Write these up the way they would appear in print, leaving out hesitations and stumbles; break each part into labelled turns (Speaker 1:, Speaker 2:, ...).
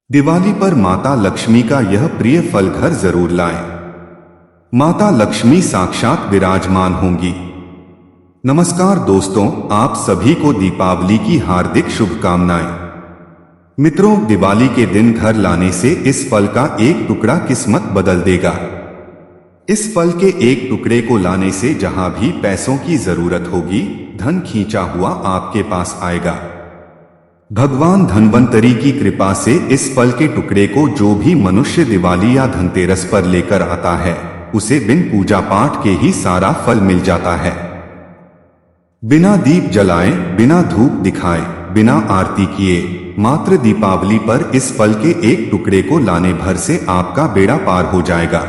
Speaker 1: दिवाली पर माता लक्ष्मी का यह प्रिय फल घर जरूर लाएं। माता लक्ष्मी साक्षात विराजमान होंगी। नमस्कार दोस्तों, आप सभी को दीपावली की हार्दिक शुभकामनाएं। मित्रों, दिवाली के दिन घर लाने से इस फल का एक टुकड़ा किस्मत बदल देगा। इस फल के एक टुकड़े को लाने से जहां भी पैसों की जरूरत होगी, धन खींचा हुआ आपके पास आएगा। भगवान धन्वंतरी की कृपा से इस फल के टुकड़े को जो भी मनुष्य दिवाली या धनतेरस पर लेकर आता है, उसे बिन पूजा पाठ के ही सारा फल मिल जाता है। बिना दीप जलाएं, बिना धूप दिखाएं, बिना आरती किए मात्र दीपावली पर इस फल के एक टुकड़े को लाने भर से आपका बेड़ा पार हो जाएगा।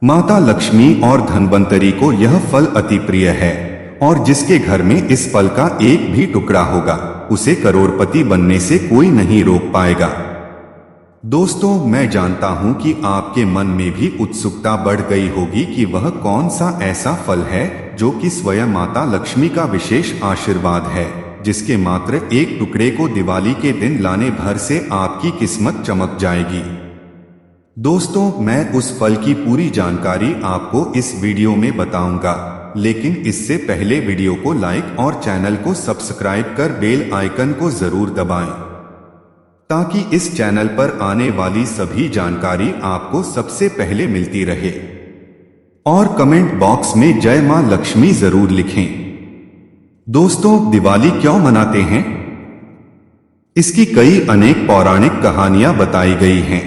Speaker 1: माता लक्ष्मी और धन्वंतरी को यह फल अति प्रिय है और जिसके घर में इस फल का एक भी टुकड़ा होगा, उसे करोड़पति बनने से कोई नहीं रोक पाएगा। दोस्तों, मैं जानता हूं कि आपके मन में भी उत्सुकता बढ़ गई होगी कि वह कौन सा ऐसा फल है जो कि स्वयं माता लक्ष्मी का विशेष आशीर्वाद है, जिसके मात्र एक टुकड़े को दिवाली के दिन लाने भर से आपकी किस्मत चमक जाएगी। दोस्तों, मैं उस फल की पूरी जानकारी आपको इस वीडियो में बताऊंगा, लेकिन इससे पहले वीडियो को लाइक और चैनल को सब्सक्राइब कर बेल आइकन को जरूर दबाएं, ताकि इस चैनल पर आने वाली सभी जानकारी आपको सबसे पहले मिलती रहे। और कमेंट बॉक्स में जय मां लक्ष्मी जरूर लिखें। दोस्तों, दिवाली क्यों मनाते हैं? इसकी कई अनेक पौराणिक कहानियां बताई गई हैं।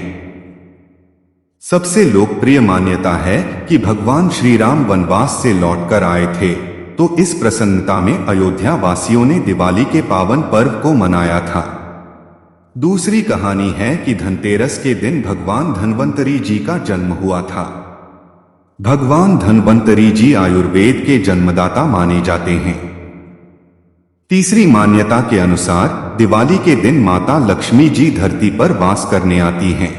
Speaker 1: सबसे लोकप्रिय मान्यता है कि भगवान श्री राम वनवास से लौटकर आए थे, तो इस प्रसन्नता में अयोध्या वासियों ने दिवाली के पावन पर्व को मनाया था। दूसरी कहानी है कि धनतेरस के दिन भगवान धन्वंतरी जी का जन्म हुआ था। भगवान धन्वंतरी जी आयुर्वेद के जन्मदाता माने जाते हैं। तीसरी मान्यता के अनुसार दिवाली के दिन माता लक्ष्मी जी धरती पर वास करने आती हैं।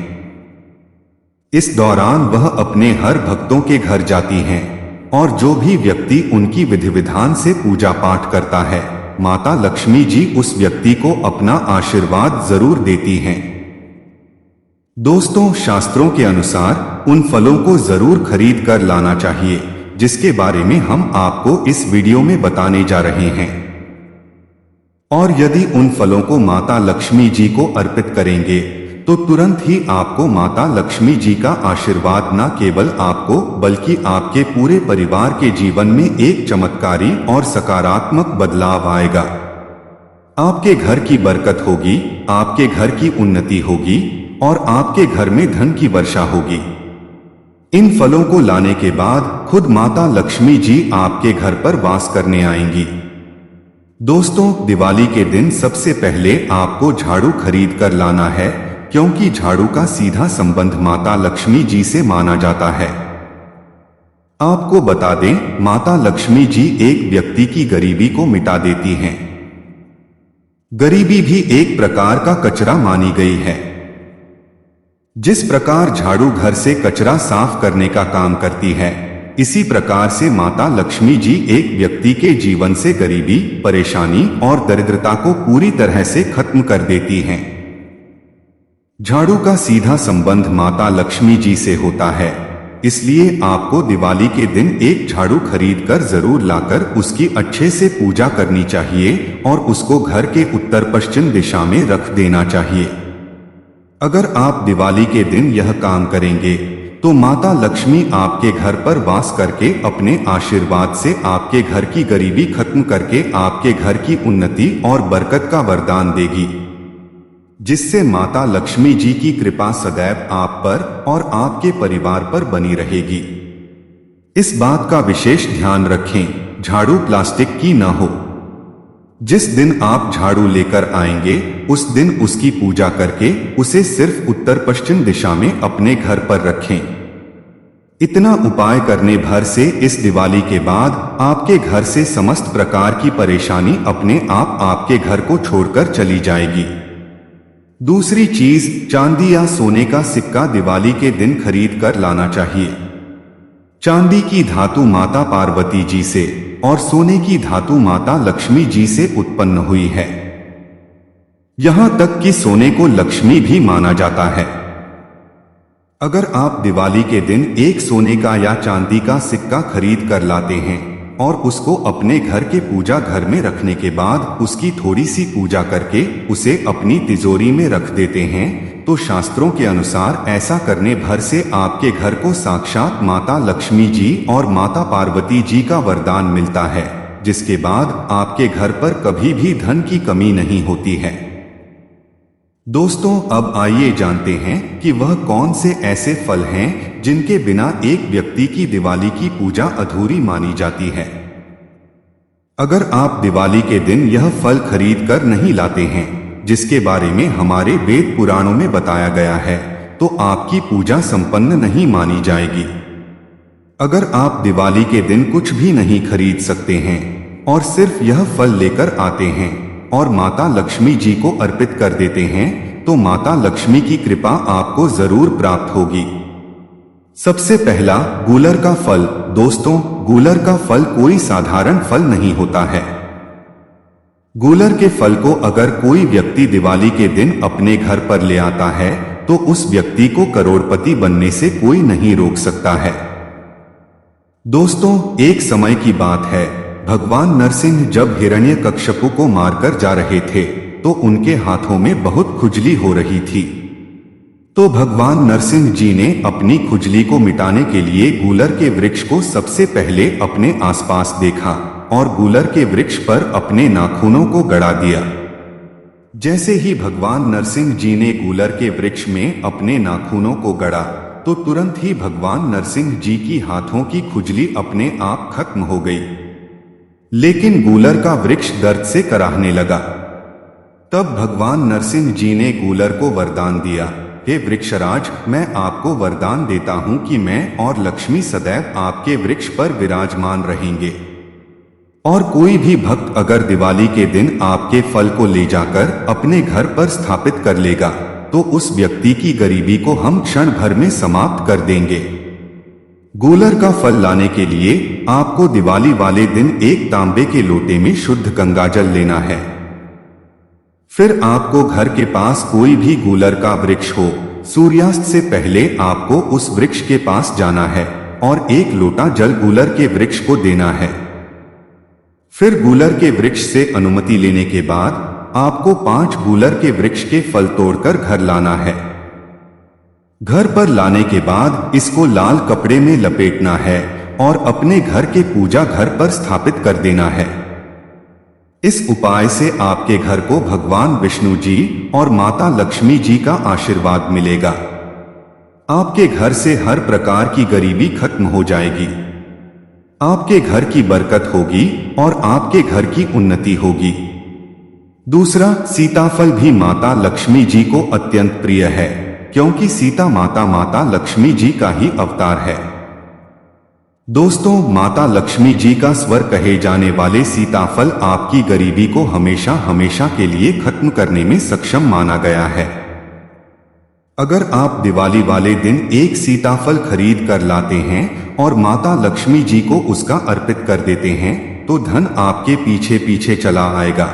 Speaker 1: इस दौरान वह अपने हर भक्तों के घर जाती हैं और जो भी व्यक्ति उनकी विधि विधान से पूजा पाठ करता है, माता लक्ष्मी जी उस व्यक्ति को अपना आशीर्वाद जरूर देती हैं। दोस्तों, शास्त्रों के अनुसार उन फलों को जरूर खरीद कर लाना चाहिए, जिसके बारे में हम आपको इस वीडियो में बताने जा रहे हैं। और यदि उन फलों को माता लक्ष्मी जी को अर्पित करेंगे तो तुरंत ही आपको माता लक्ष्मी जी का आशीर्वाद न केवल आपको बल्कि आपके पूरे परिवार के जीवन में एक चमत्कारी और सकारात्मक बदलाव आएगा। आपके घर की बरकत होगी, आपके घर की उन्नति होगी और आपके घर में धन की वर्षा होगी। इन फलों को लाने के बाद खुद माता लक्ष्मी जी आपके घर पर वास करने आएंगी। दोस्तों, दिवाली के दिन सबसे पहले आपको झाड़ू खरीद कर लाना है, क्योंकि झाड़ू का सीधा संबंध माता लक्ष्मी जी से माना जाता है। आपको बता दें, माता लक्ष्मी जी एक व्यक्ति की गरीबी को मिटा देती हैं। गरीबी भी एक प्रकार का कचरा मानी गई है। जिस प्रकार झाड़ू घर से कचरा साफ करने का काम करती है, इसी प्रकार से माता लक्ष्मी जी एक व्यक्ति के जीवन से गरीबी, परेशानी और दरिद्रता को पूरी तरह से खत्म कर देती हैं। झाड़ू का सीधा संबंध माता लक्ष्मी जी से होता है, इसलिए आपको दिवाली के दिन एक झाड़ू खरीद कर जरूर लाकर उसकी अच्छे से पूजा करनी चाहिए और उसको घर के उत्तर पश्चिम दिशा में रख देना चाहिए। अगर आप दिवाली के दिन यह काम करेंगे तो माता लक्ष्मी आपके घर पर वास करके अपने आशीर्वाद से आपके घर की गरीबी खत्म करके आपके घर की उन्नति और बरकत का वरदान देगी, जिससे माता लक्ष्मी जी की कृपा सदैव आप पर और आपके परिवार पर बनी रहेगी। इस बात का विशेष ध्यान रखें, झाड़ू प्लास्टिक की न हो। जिस दिन आप झाड़ू लेकर आएंगे, उस दिन उसकी पूजा करके उसे सिर्फ उत्तर पश्चिम दिशा में अपने घर पर रखें। इतना उपाय करने भर से इस दिवाली के बाद आपके घर से समस्त प्रकार की परेशानी अपने आप आपके घर को छोड़कर चली जाएगी। दूसरी चीज, चांदी या सोने का सिक्का दिवाली के दिन खरीद कर लाना चाहिए। चांदी की धातु माता पार्वती जी से और सोने की धातु माता लक्ष्मी जी से उत्पन्न हुई है। यहां तक कि सोने को लक्ष्मी भी माना जाता है। अगर आप दिवाली के दिन एक सोने का या चांदी का सिक्का खरीद कर लाते हैं और उसको अपने घर के पूजा घर में रखने के बाद उसकी थोड़ी सी पूजा करके उसे अपनी तिजोरी में रख देते हैं, तो शास्त्रों के अनुसार ऐसा करने भर से आपके घर को साक्षात माता लक्ष्मी जी और माता पार्वती जी का वरदान मिलता है, जिसके बाद आपके घर पर कभी भी धन की कमी नहीं होती है। दोस्तों, अब आइए जानते हैं कि वह कौन से ऐसे फल हैं जिनके बिना एक व्यक्ति की दिवाली की पूजा अधूरी मानी जाती है। अगर आप दिवाली के दिन यह फल खरीद कर नहीं लाते हैं जिसके बारे में हमारे वेद पुराणों में बताया गया है, तो आपकी पूजा संपन्न नहीं मानी जाएगी। अगर आप दिवाली के दिन कुछ भी नहीं खरीद सकते हैं और सिर्फ यह फल लेकर आते हैं और माता लक्ष्मी जी को अर्पित कर देते हैं, तो माता लक्ष्मी की कृपा आपको जरूर प्राप्त होगी। सबसे पहला, गूलर का फल। दोस्तों, गूलर का फल कोई साधारण फल नहीं होता है। गूलर के फल को अगर कोई व्यक्ति दिवाली के दिन अपने घर पर ले आता है तो उस व्यक्ति को करोड़पति बनने से कोई नहीं रोक सकता है। दोस्तों, एक समय की बात है, भगवान नरसिंह जब हिरण्यकश्यपु को मारकर जा रहे थे तो उनके हाथों में बहुत खुजली हो रही थी। तो भगवान नरसिंह जी ने अपनी खुजली को मिटाने के लिए गूलर के वृक्ष को सबसे पहले अपने आसपास देखा और गूलर के वृक्ष पर अपने नाखूनों को गड़ा दिया। जैसे ही भगवान नरसिंह जी ने गूलर के वृक्ष में अपने नाखूनों को गड़ा तो तुरंत ही भगवान नरसिंह जी की हाथों की खुजली अपने आप खत्म हो गई। लेकिन गूलर का वृक्ष दर्द से कराहने लगा। तब भगवान नरसिंह जी ने गूलर को वरदान दिया, हे वृक्षराज, मैं आपको वरदान देता हूं कि मैं और लक्ष्मी सदैव आपके वृक्ष पर विराजमान रहेंगे। और कोई भी भक्त अगर दिवाली के दिन आपके फल को ले जाकर अपने घर पर स्थापित कर लेगा तो उस व्यक्ति की गरीबी को हम क्षण भर में समाप्त कर देंगे। गूलर का फल लाने के लिए आपको दिवाली वाले दिन एक तांबे के लोटे में शुद्ध गंगाजल लेना है। फिर आपको घर के पास कोई भी गूलर का वृक्ष हो, सूर्यास्त से पहले आपको उस वृक्ष के पास जाना है और एक लोटा जल गूलर के वृक्ष को देना है। फिर गूलर के वृक्ष से अनुमति लेने के बाद आपको 5 गूलर के वृक्ष के फल तोड़कर घर लाना है। घर पर लाने के बाद इसको लाल कपड़े में लपेटना है और अपने घर के पूजा घर पर स्थापित कर देना है। इस उपाय से आपके घर को भगवान विष्णु जी और माता लक्ष्मी जी का आशीर्वाद मिलेगा। आपके घर से हर प्रकार की गरीबी खत्म हो जाएगी। आपके घर की बरकत होगी और आपके घर की उन्नति होगी। दूसरा, सीताफल भी माता लक्ष्मी जी को अत्यंत प्रिय है, क्योंकि सीता माता लक्ष्मी जी का ही अवतार है। दोस्तों, माता लक्ष्मी जी का स्वर कहे जाने वाले सीताफल आपकी गरीबी को हमेशा हमेशा के लिए खत्म करने में सक्षम माना गया है। अगर आप दिवाली वाले दिन एक सीताफल खरीद कर लाते हैं और माता लक्ष्मी जी को उसका अर्पित कर देते हैं तो धन आपके पीछे पीछे चला आएगा।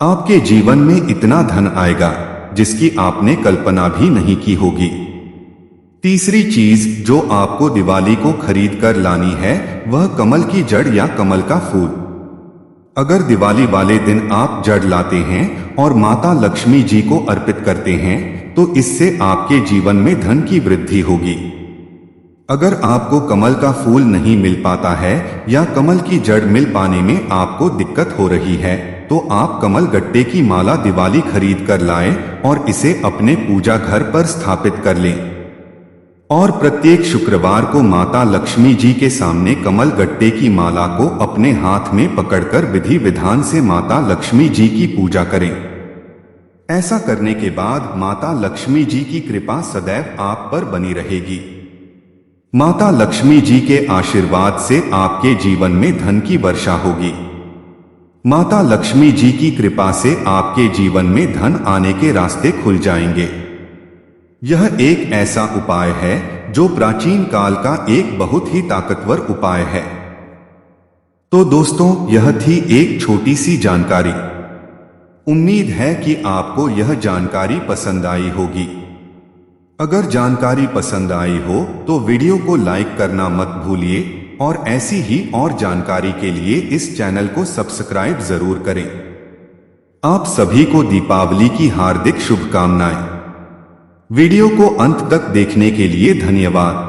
Speaker 1: आपके जीवन में इतना धन आएगा जिसकी आपने कल्पना भी नहीं की होगी। तीसरी चीज जो आपको दिवाली को खरीद कर लानी है वह कमल की जड़ या कमल का फूल। अगर दिवाली वाले दिन आप जड़ लाते हैं और माता लक्ष्मी जी को अर्पित करते हैं तो इससे आपके जीवन में धन की वृद्धि होगी। अगर आपको कमल का फूल नहीं मिल पाता है या कमल की जड़ मिल पाने में आपको दिक्कत हो रही है तो आप कमल गट्टे की माला दिवाली खरीद कर लाएं और इसे अपने पूजा घर पर स्थापित कर लें। और प्रत्येक शुक्रवार को माता लक्ष्मी जी के सामने कमल गट्टे की माला को अपने हाथ में पकड़कर विधि विधान से माता लक्ष्मी जी की पूजा करें। ऐसा करने के बाद माता लक्ष्मी जी की कृपा सदैव आप पर बनी रहेगी। माता लक्ष्मी जी के आशीर्वाद से आपके जीवन में धन की वर्षा होगी। माता लक्ष्मी जी की कृपा से आपके जीवन में धन आने के रास्ते खुल जाएंगे। यह एक ऐसा उपाय है जो प्राचीन काल का एक बहुत ही ताकतवर उपाय है। तो दोस्तों, यह थी एक छोटी सी जानकारी। उम्मीद है कि आपको यह जानकारी पसंद आई होगी। अगर जानकारी पसंद आई हो तो वीडियो को लाइक करना मत भूलिए और ऐसी ही और जानकारी के लिए इस चैनल को सब्सक्राइब जरूर करें। आप सभी को दीपावली की हार्दिक शुभकामनाएं। वीडियो को अंत तक देखने के लिए धन्यवाद।